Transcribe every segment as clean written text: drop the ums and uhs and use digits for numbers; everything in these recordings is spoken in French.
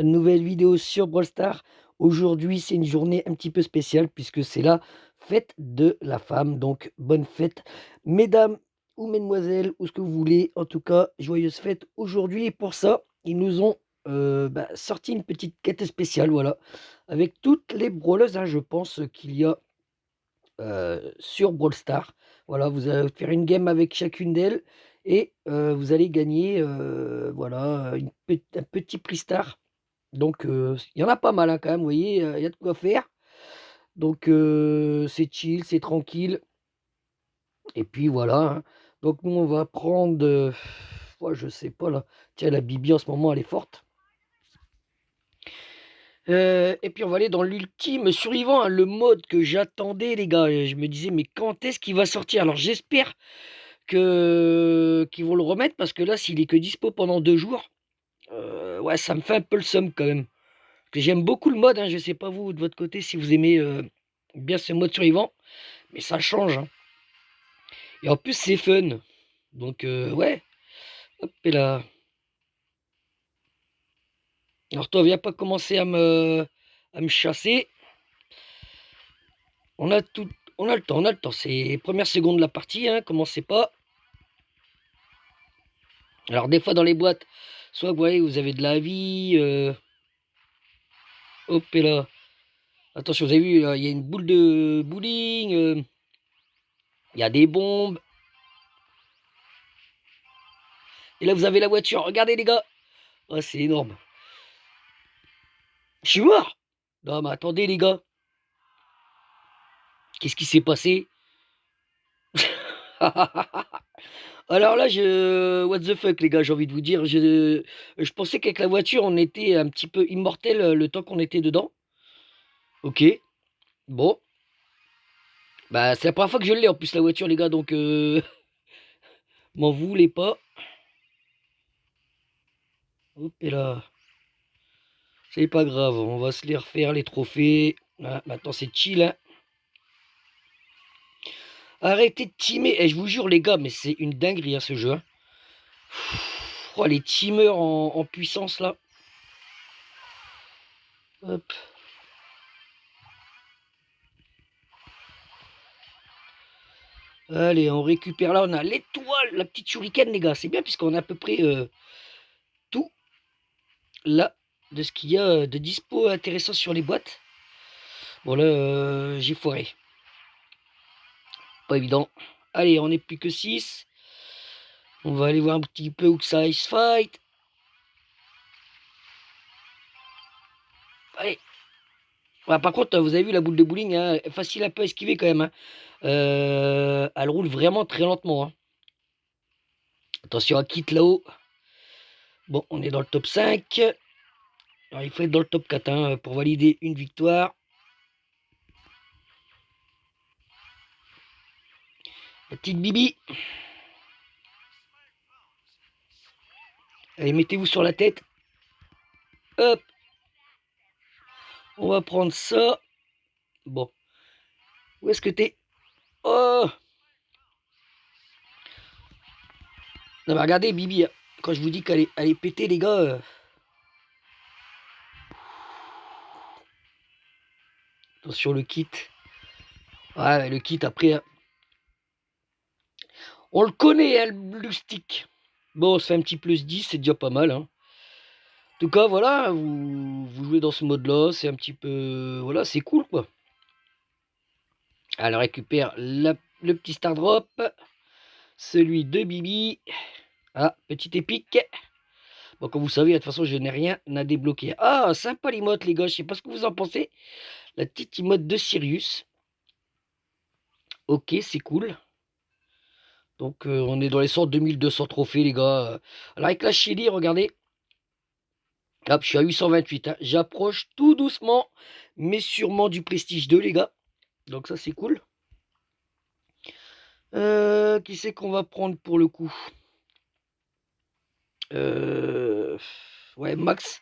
Nouvelle vidéo sur Brawl Stars. Aujourd'hui, c'est une journée un petit peu spéciale puisque c'est la fête de la femme. Donc, bonne fête, mesdames ou mesdemoiselles, ou ce que vous voulez. En tout cas, joyeuse fête aujourd'hui. Et pour ça, ils nous ont sorti une petite quête spéciale, voilà, avec toutes les brawleuses, hein, je pense qu'il y a sur Brawl Stars. Voilà, vous allez faire une game avec chacune d'elles et vous allez gagner, voilà, un petit prix star. Donc, il y en a pas mal, hein, quand même, vous voyez, il y a de quoi faire. Donc, c'est chill, c'est tranquille et puis voilà, hein. Donc nous, on va prendre, ouais, je sais pas là. Tiens, la Bibi en ce moment, elle est forte. Et puis on va aller dans l'ultime survivant, hein, le mode que j'attendais les gars. Je me disais: «Mais quand est-ce qu'il va sortir?» Alors j'espère que qu'ils vont le remettre parce que là, s'il est que dispo pendant 2 jours, ouais, ça me fait un peu le seum quand même. Que j'aime beaucoup le mode, hein, je sais pas vous, de votre côté, si vous aimez, bien ce mode survivant, mais ça change, hein, et en plus c'est fun, donc ouais, hop et là. Alors toi, viens pas commencer à me chasser. On a tout on a le temps, c'est les premières secondes de la partie, hein, commencez pas. Alors des fois dans les boîtes, soit vous voyez, vous avez de la vie, hop et là. Attention, vous avez vu, il y a une boule de bowling, il y a des bombes et là vous avez la voiture. Regardez les gars! Oh, c'est énorme. Je suis mort! Non mais attendez les gars, qu'est-ce qui s'est passé? Alors là, what the fuck les gars, j'ai envie de vous dire, je pensais qu'avec la voiture, on était un petit peu immortel, le temps qu'on était dedans. OK, bon, bah, c'est la première fois que je l'ai en plus la voiture les gars, donc m'en voulez pas. Hop et là, c'est pas grave, on va se les refaire les trophées. Voilà, maintenant c'est chill, hein. Arrêtez de teamer, je vous jure les gars, mais c'est une dinguerie, hein, ce jeu, hein. Oh les teamers en puissance là. Hop. Allez, on récupère là, on a l'étoile, la petite shuriken les gars, c'est bien puisqu'on a à peu près, tout là, de ce qu'il y a de dispo intéressant sur les boîtes. Bon là, j'ai foiré. Pas évident. Allez, on n'est plus que 6. On va aller voir un petit peu où que ça se fight. Allez. Ouais, par contre, vous avez vu la boule de bowling, hein, facile un peu à esquiver quand même, hein. Elle roule vraiment très lentement, hein. Attention à Kit là-haut. Bon, on est dans le top 5. Alors, il faut être dans le top 4 hein, pour valider une victoire. La petite Bibi. Allez, mettez-vous sur la tête. Hop. On va prendre ça. Bon. Où est-ce que t'es? Oh! Non mais regardez Bibi, hein. Quand je vous dis qu'elle est pétée les gars. Attention le kit. Ouais, le kit après, hein. On le connaît, hein, le blue stick. Bon, ça fait un petit plus 10, c'est déjà pas mal, hein. En tout cas, voilà, vous jouez dans ce mode-là, c'est un petit peu... Voilà, c'est cool, quoi. Alors, récupère le petit star drop. Celui de Bibi. Ah, petit épique. Bon, comme vous savez, de toute façon, je n'ai rien à débloquer. Ah, sympa l'emote, les gars, je sais pas ce que vous en pensez. La petite emote de Sirius. Ok, c'est cool. Donc, on est dans les 100 2200 trophées, les gars. Alors, avec la Shelly, regardez. Hop, je suis à 828, hein. J'approche tout doucement, mais sûrement du Prestige 2, les gars. Donc ça, c'est cool. Qui c'est qu'on va prendre pour le coup? Ouais, Max.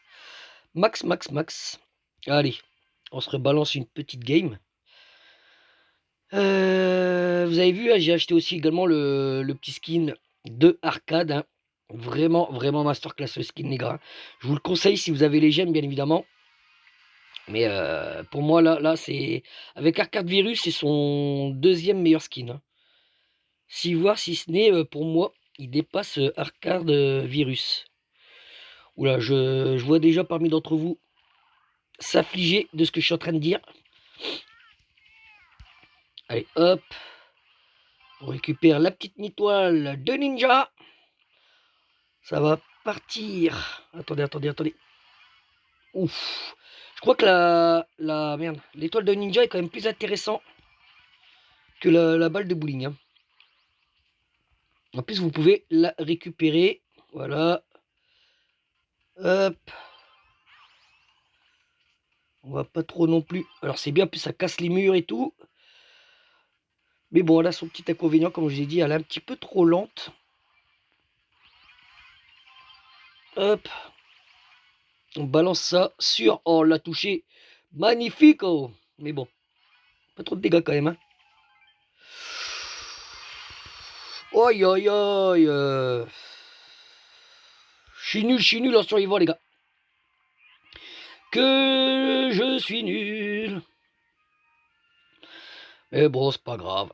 Max, Max, Max. Allez, on se rebalance une petite game. Vous avez vu, hein, j'ai acheté aussi également le petit skin de arcade, hein. Vraiment, vraiment masterclass le skin, les gars. Je vous le conseille si vous avez les gemmes, bien évidemment. Mais pour moi, là, c'est... Avec Arcade Virus, c'est son deuxième meilleur skin, hein. Si voir si ce n'est, pour moi, il dépasse Arcade Virus. Oula, je vois déjà parmi d'entre vous s'affliger de ce que je suis en train de dire. Allez, hop. On récupère la petite mitoile de ninja. Ça va partir. Attendez, attendez, attendez. Ouf. Je crois que merde, l'étoile de ninja est quand même plus intéressant que la balle de bowling, hein. En plus, vous pouvez la récupérer. Voilà. Hop. On va pas trop non plus. Alors c'est bien, plus ça casse les murs et tout. Mais bon, elle a son petit inconvénient, comme je vous ai dit, elle est un petit peu trop lente. Hop. On balance ça sur... Oh, on l'a touché. Magnifique, oh. Mais bon, pas trop de dégâts quand même, hein. Aïe, aïe, aïe. Je suis nul en survivant, les gars. Que je suis nul. Mais bon, c'est pas grave.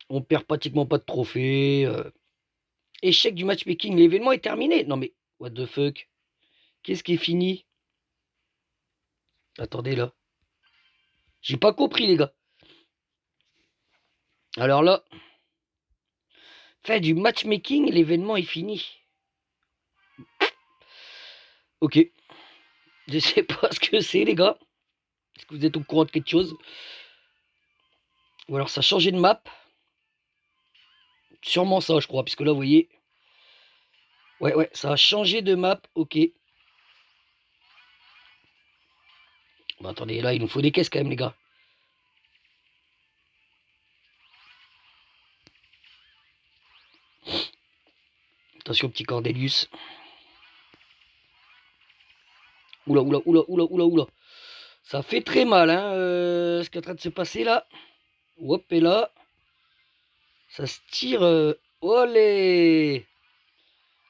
On perd pratiquement pas de trophées. Échec du matchmaking. L'événement est terminé. Non mais, what the fuck. Qu'est-ce qui est fini? Attendez là. J'ai pas compris, les gars. Alors là, fin du matchmaking, l'événement est fini. Ok. Je sais pas ce que c'est, les gars. Est-ce que vous êtes au courant de quelque chose? Ou alors ça a changé de map. Sûrement ça, je crois. Puisque là, vous voyez. Ouais, ouais, ça a changé de map. Ok. Bon, attendez, là, il nous faut des caisses quand même, les gars. Attention, petit Cordelius. Oula, oula, oula, oula, oula, oula. Ça fait très mal, hein, ce qui est en train de se passer là. Hop, et là. Ça se tire. Olé!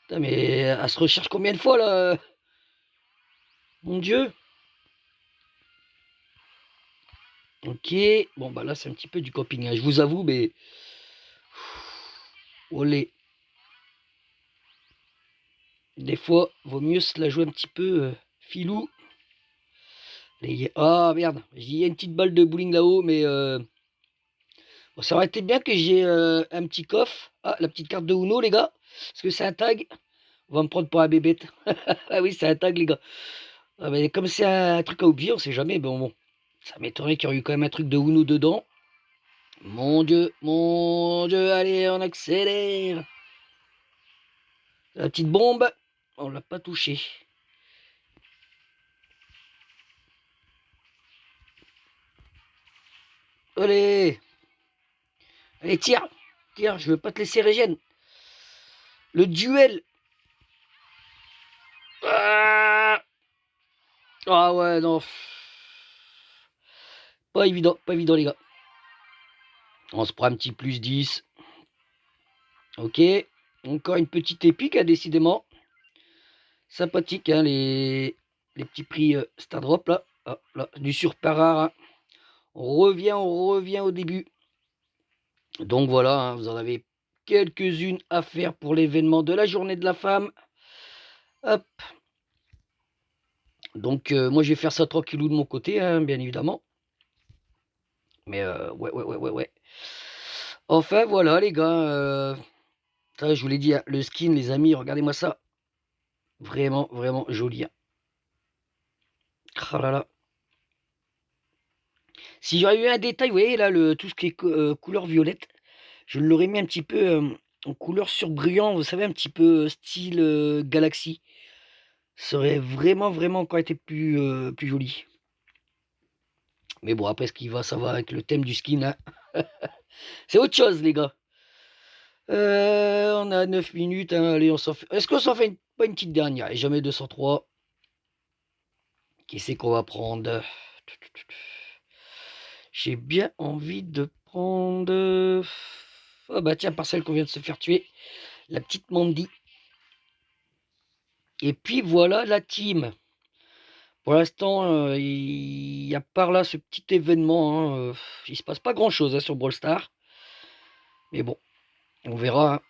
Putain, mais elle se recherche combien de fois là? Mon Dieu! Ok. Bon, bah là, c'est un petit peu du camping, hein, je vous avoue, mais. Olé. Des fois, vaut mieux se la jouer un petit peu filou. Ah merde, il y a une petite balle de bowling là-haut, mais bon, ça aurait été bien que j'ai un petit coffre. Ah, la petite carte de Uno, les gars. Parce que c'est un tag. On va me prendre pour un bébête. Ah oui, c'est un tag, les gars. Ah, mais comme c'est un truc à oublier, on sait jamais. Bon, ça m'étonnerait qu'il y aurait eu quand même un truc de Uno dedans. Mon Dieu, allez, on accélère. La petite bombe, on l'a pas touché. Allez, allez, tire. Tire, je veux pas te laisser régène. Le duel. Ah, ah ouais, non. Pas évident, les gars. On se prend un petit plus 10. Ok. Encore une petite épique, hein, décidément. Sympathique, hein, les petits prix Star Drop, là. Ah, là, du super rare, hein. On revient au début. Donc voilà, hein, vous en avez quelques-unes à faire pour l'événement de la journée de la femme. Hop. Donc moi, je vais faire ça tranquillou de mon côté, hein, bien évidemment. Mais ouais. Enfin, voilà, les gars. Ça, je vous l'ai dit, hein, le skin, les amis, regardez-moi ça. Vraiment, vraiment joli, hein. Ah là là. Si j'aurais eu un détail, vous voyez là, tout ce qui est couleur violette, je l'aurais mis un petit peu en couleur surbrillant, vous savez, un petit peu style Galaxy. Ça aurait vraiment, vraiment encore été plus joli. Mais bon, après, ça va avec le thème du skin, hein. C'est autre chose, les gars. On a 9 minutes, hein, allez, on s'en fait... Est-ce qu'on s'en fait pas une petite dernière? Et jamais 203. Qui c'est qu'on va prendre? J'ai bien envie de prendre... Oh bah tiens, par celle qu'on vient de se faire tuer. La petite Mandy. Et puis voilà la team. Pour l'instant, il y a par là ce petit événement, hein, il se passe pas grand-chose, hein, sur Brawl Stars. Mais bon, on verra, hein.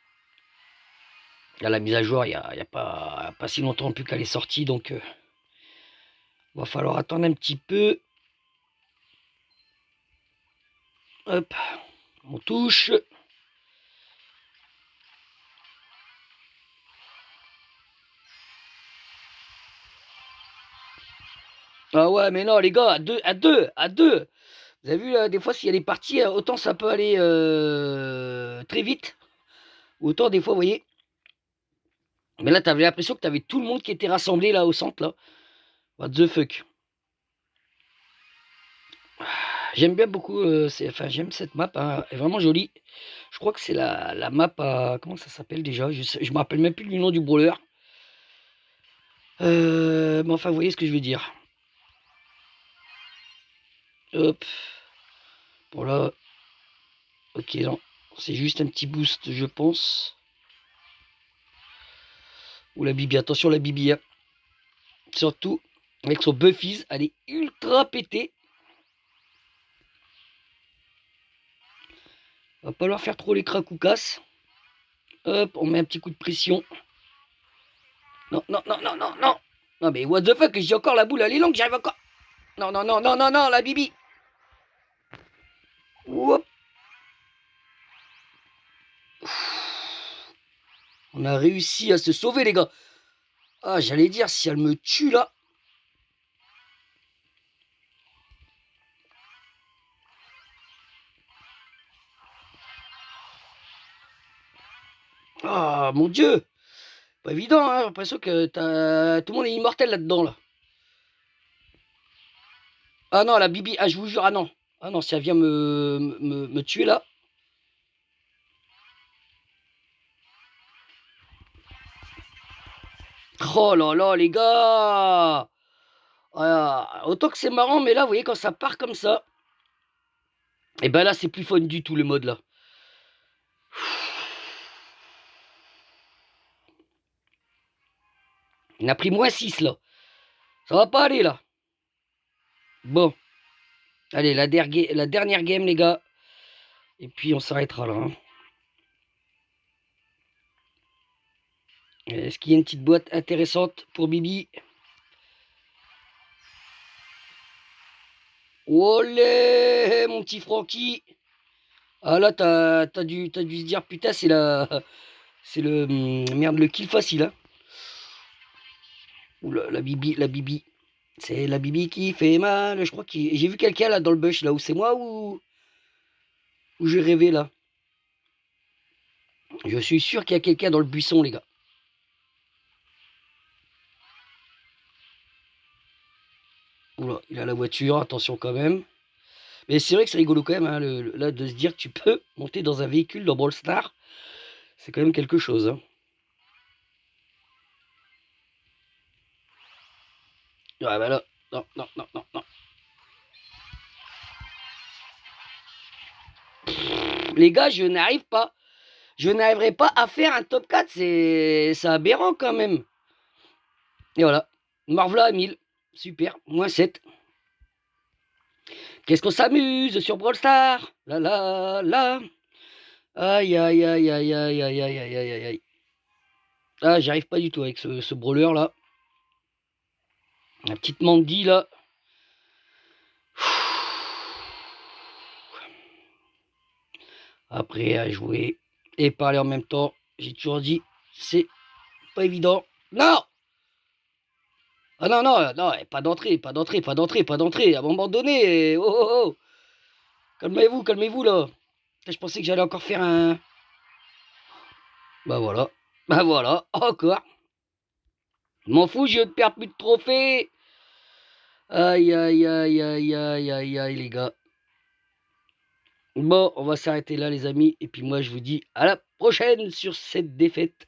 Là, la mise à jour, il y a pas si longtemps plus qu'elle est sortie, donc va falloir attendre un petit peu. Hop, on touche. Ah ouais, mais non, les gars, à deux. Vous avez vu, des fois, s'il y a des parties, autant ça peut aller très vite, autant des fois, vous voyez. Mais là, t'avais l'impression que t'avais tout le monde qui était rassemblé là au centre, là. What the fuck. J'aime bien beaucoup, enfin, j'aime cette map, hein, elle est vraiment jolie. Je crois que c'est la map à... Comment ça s'appelle déjà? Je me rappelle même plus du nom du brawler. Mais enfin, vous voyez ce que je veux dire. Hop. Voilà. Ok, non. C'est juste un petit boost, je pense. Ou la Bibi. Attention, la Bibi, hein. Surtout, avec son Buffies, elle est ultra pétée. Va pas leur faire trop les cracoucasses. Hop, on met un petit coup de pression. Non, non, non, non, non, non. Non, mais what the fuck, j'ai encore la boule, elle est longue, j'arrive encore. Non, non, non, non, non, non, la Bibi. Hop. On a réussi à se sauver, les gars. Ah, j'allais dire, si elle me tue là. Ah, mon Dieu. Pas évident, hein. J'ai l'impression que tout le monde est immortel là-dedans, là. Ah non, la Bibi, ah, je vous jure, ah non. Ah non, si elle vient me tuer là. Oh là là, les gars. Ah, autant que c'est marrant, mais là, vous voyez, quand ça part comme ça, et ben là, c'est plus fun du tout, le mode là. Il a pris -6 là. Ça va pas aller là. Bon, allez, la dernière game, les gars. Et puis on s'arrêtera là, hein. Est-ce qu'il y a une petite boîte intéressante pour Bibi? Olé, mon petit Francky. Ah là, t'as dû se dire, putain, c'est le, merde, le kill facile, hein. Oula, la Bibi, la Bibi. C'est la Bibi qui fait mal. Je crois que j'ai vu quelqu'un là dans le bush, là où c'est moi ou j'ai rêvé là. Je suis sûr qu'il y a quelqu'un dans le buisson, les gars. Oula, il a la voiture, attention quand même. Mais c'est vrai que c'est rigolo quand même, hein, là, de se dire que tu peux monter dans un véhicule dans Brawl Stars. C'est quand même quelque chose, hein. Ouais, bah là, non, non, non, non, non. Les gars, je n'arrive pas. Je n'arriverai pas à faire un top 4. C'est aberrant quand même. Et voilà. Marvela à 1000. Super. -7. Qu'est-ce qu'on s'amuse sur Brawl Stars. La la la. Aïe, aïe, aïe, aïe, aïe, aïe, aïe, aïe, aïe, aïe. Ah, j'arrive pas du tout avec ce brawler là. La petite Mandy là. Après à jouer et parler en même temps, j'ai toujours dit, c'est pas évident. Non. Ah non, non, non, pas d'entrée, pas d'entrée, pas d'entrée, pas d'entrée. À un moment donné, oh, oh, oh. Calmez-vous là. Je pensais que j'allais encore faire un... Bah voilà. Bah voilà, encore. M'en fous, je ne perds plus de trophées. Aïe, aïe, aïe, aïe, aïe, aïe, aïe, les gars. Bon, on va s'arrêter là, les amis. Et puis moi, je vous dis à la prochaine sur cette défaite.